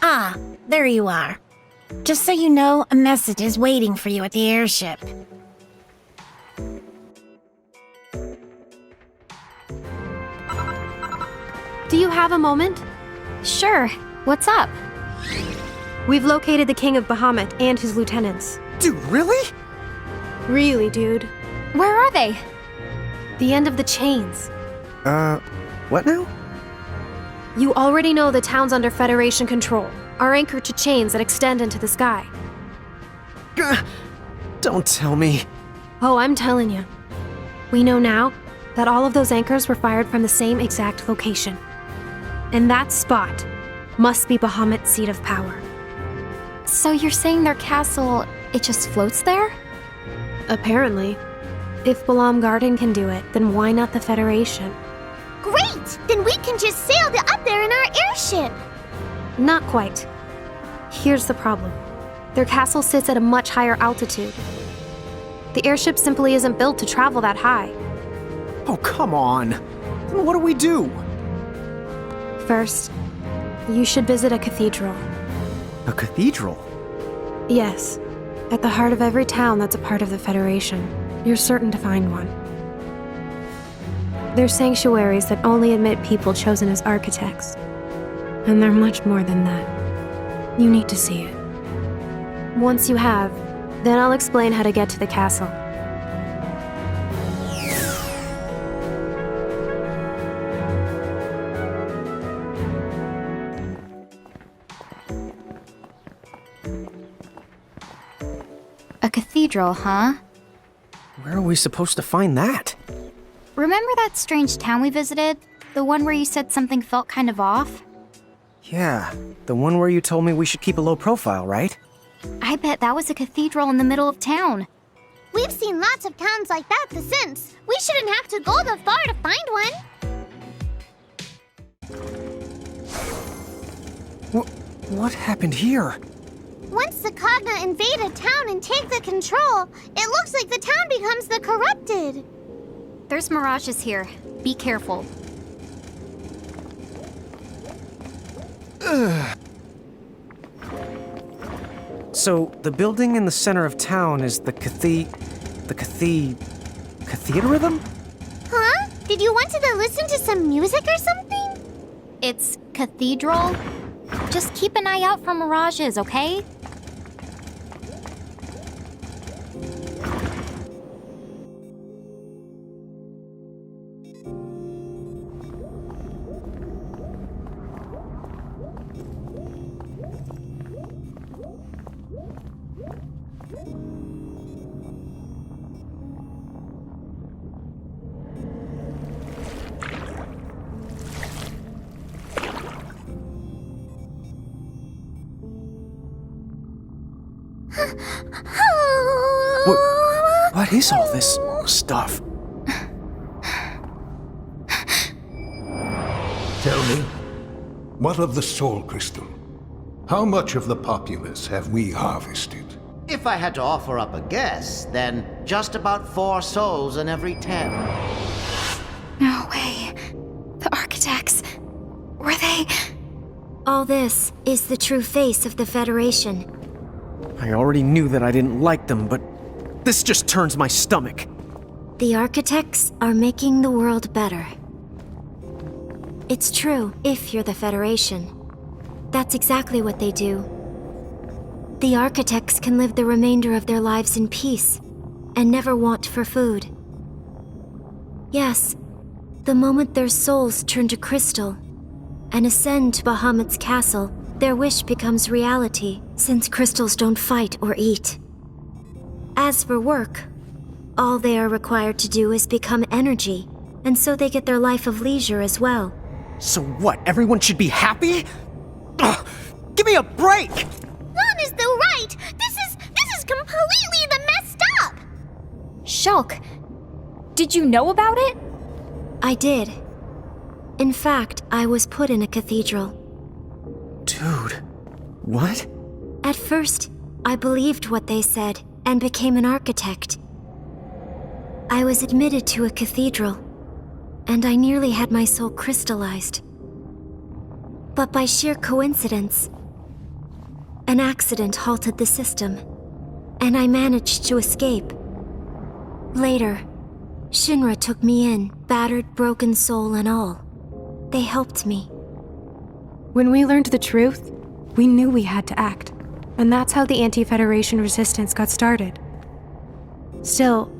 Ah, there you are. Just so you know, a message is waiting for you at the airship. Do you have a moment? Sure. What's up? We've located the King of Bahamut and his lieutenants. Dude, really? Really, dude. Where are they? The end of the chains. What now? You already know the towns under Federation control are anchored to chains that extend into the sky. Don't tell me. Oh, I'm telling you. We know now that all of those anchors were fired from the same exact location. And that spot must be Bahamut's seat of power. So you're saying their castle, it just floats there? Apparently. If Balam Garden can do it, then why not the Federation? Great! Then we can just sail up there in our airship. Not quite. Here's the problem. Their castle sits at a much higher altitude. The airship simply isn't built to travel that high. Oh, come on. Then what do we do? First, you should visit a cathedral. A cathedral? Yes. At the heart of every town that's a part of the Federation, you're certain to find one. They're sanctuaries that only admit people chosen as architects. And they're much more than that. You need to see it. Once you have, then I'll explain how to get to the castle. A cathedral, huh? Where are we supposed to find that? Remember that strange town we visited? The one where you said something felt kind of off? Yeah, the one where you told me we should keep a low profile, right? I bet that was a cathedral in the middle of town. We've seen lots of towns like that since. We shouldn't have to go that far to find one. What happened here? Once the Kagna invade a town and take the control, it looks like the town becomes the corrupted. There's mirages here. Be careful. So, the building in the center of town is the cathedral? Huh? Did you want to listen to some music or something? It's cathedral. Just keep an eye out for mirages, okay? What is all this stuff? Tell me, what of the soul crystal? How much of the populace have we harvested? If I had to offer up a guess, then just about 4 souls in every 10. No way. The architects. Were they? All this is the true face of the Federation. I already knew that I didn't like them, but this just turns my stomach. The architects are making the world better. It's true if you're the Federation. That's exactly what they do. The architects can live the remainder of their lives in peace and never want for food. Yes, the moment their souls turn to crystal and ascend to Bahamut's castle, their wish becomes reality, since crystals don't fight or eat. As for work, all they are required to do is become energy, and so they get their life of leisure as well. So what, everyone should be happy? Ugh, give me a break! Flan is the right! This is completely the messed up! Shulk, did you know about it? I did. In fact, I was put in a cathedral. Dude, what? At first, I believed what they said and became an architect. I was admitted to a cathedral, and I nearly had my soul crystallized. But by sheer coincidence, An accident halted the system, and I managed to escape. Later, Shinra took me in, battered, broken soul and all. They helped me. When we learned the truth, we knew we had to act. And that's how the anti-Federation resistance got started. Still,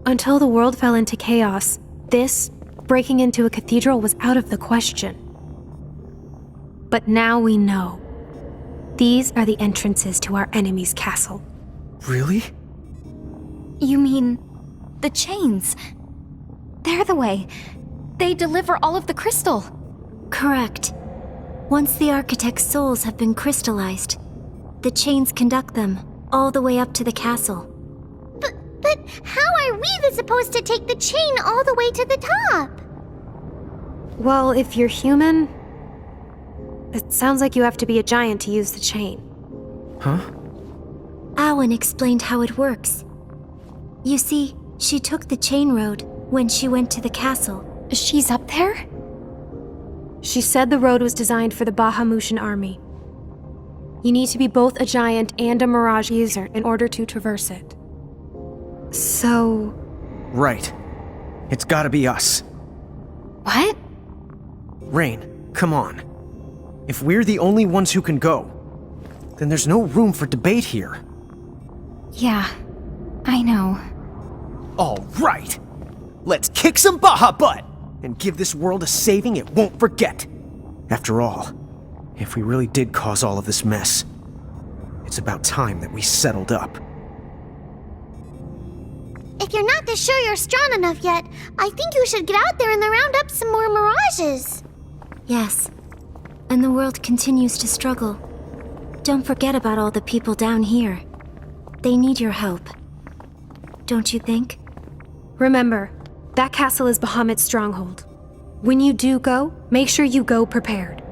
until the world fell into chaos, this, breaking into a cathedral, was out of the question. But now we know. These are the entrances to our enemy's castle. Really? You mean the chains? They're the way. They deliver all of the crystal. Correct. Once the architect's souls have been crystallized, the chains conduct them all the way up to the castle. But how are we supposed to take the chain all the way to the top? Well, if you're human, it sounds like you have to be a giant to use the chain. Huh? Awen explained how it works. You see, she took the chain road when she went to the castle. She's up there? She said the road was designed for the Bahamutian army. You need to be both a giant and a Mirage user in order to traverse it. So... Right. It's gotta be us. What? Rain, come on. If we're the only ones who can go, then there's no room for debate here. Yeah, I know. All right. Let's kick some Baja butt and give this world a saving it won't forget. After all, if we really did cause all of this mess, it's about time that we settled up. If you're not sure you're strong enough yet, I think you should get out there and round up some more mirages. Yes, and the world continues to struggle. Don't forget about all the people down here. They need your help. Don't you think? remember, that castle is Bahamut's stronghold. When you do go, make sure you go prepared.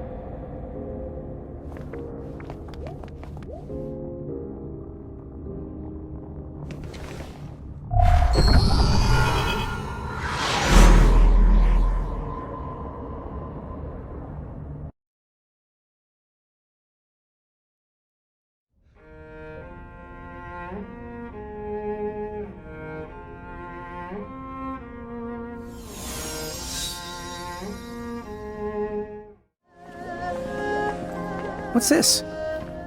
What's this?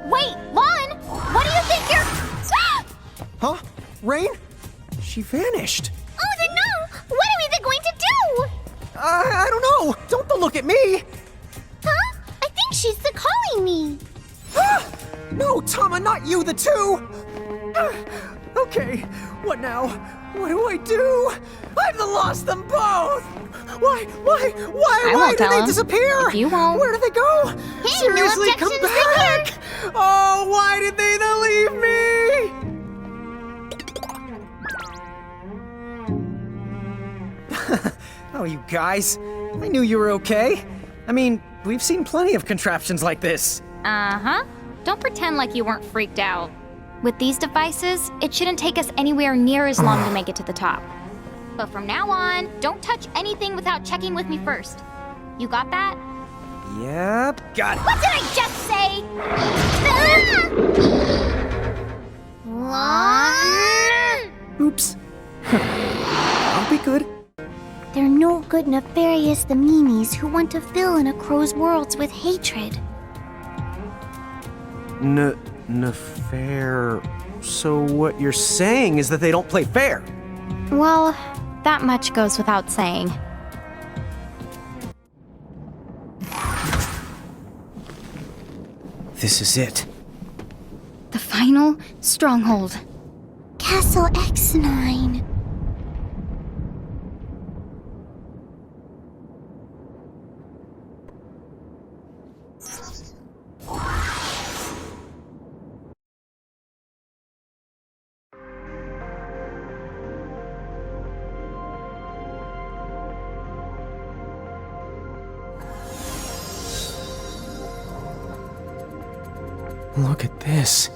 Wait, Lon! What do you think you're... Huh? Rain? She vanished. Oh, then no! What are we going to do? I don't know. Don't look at me. Huh? I think she's calling me. No, Tama, not you, the two. Okay, what now? What do I do? I've lost them both. Why did they disappear? If you won't. Where did they go? Hey, Seriously, no come objections back! Oh, why did they leave me? Oh, you guys. I knew you were okay. I mean, we've seen plenty of contraptions like this. Uh-huh. Don't pretend like you weren't freaked out. With these devices, it shouldn't take us anywhere near as long to make it to the top. But from now on, don't touch anything without checking with me first. You got that? Yep, got it. What did I just say? Lon? Oops. I'll be good. They're no good nefarious the meanies who want to fill in a crow's worlds with hatred. Fair. So what you're saying is that they don't play fair? Well, that much goes without saying. This is it. The final stronghold. Castle X9. Look at this.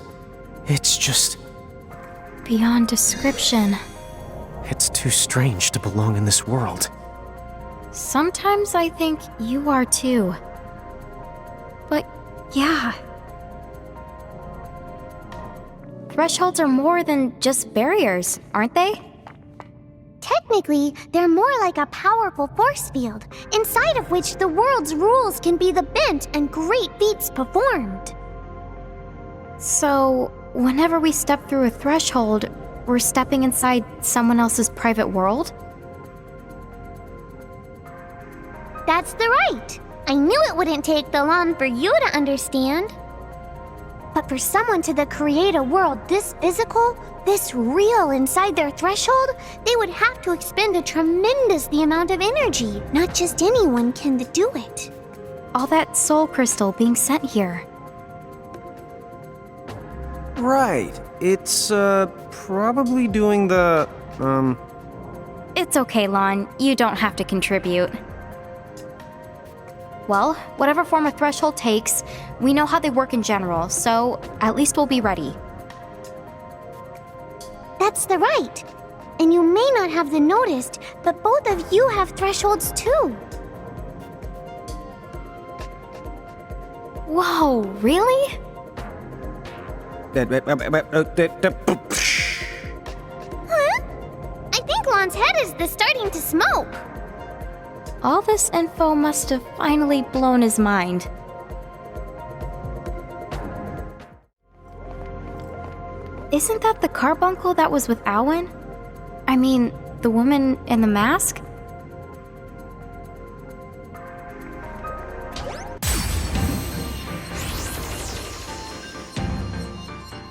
It's just... Beyond description. It's too strange to belong in this world. Sometimes I think you are too. But yeah. thresholds are more than just barriers, aren't they? Technically, they're more like a powerful force field, inside of which the world's rules can be the bent and great feats performed. So, whenever we step through a threshold, we're stepping inside someone else's private world? That's the right. I knew it wouldn't take the long for you to understand. But for someone to create a world this physical, this real inside their threshold, they would have to expend a tremendous amount of energy. Not just anyone can do it. All that soul crystal being sent here. Right. It's, probably doing the, It's okay, Lon. You don't have to contribute. Well, whatever form a threshold takes, we know how they work in general, so at least we'll be ready. That's the right. And you may not have noticed, but both of you have thresholds too. Whoa, really? Huh? I think Lon's head is starting to smoke. All this info must have finally blown his mind. Isn't that the carbuncle that was with Alwyn? I mean, the woman in the mask?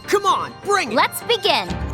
Come on, bring it! Let's begin!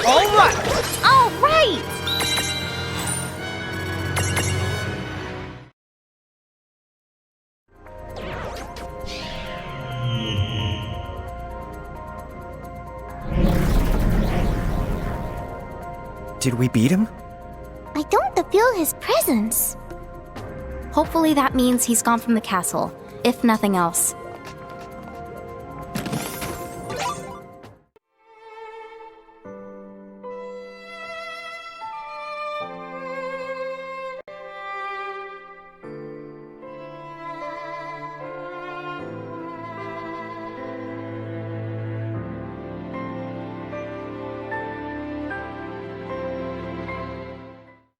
All right! Did we beat him? I don't feel his presence. Hopefully that means he's gone from the castle, if nothing else.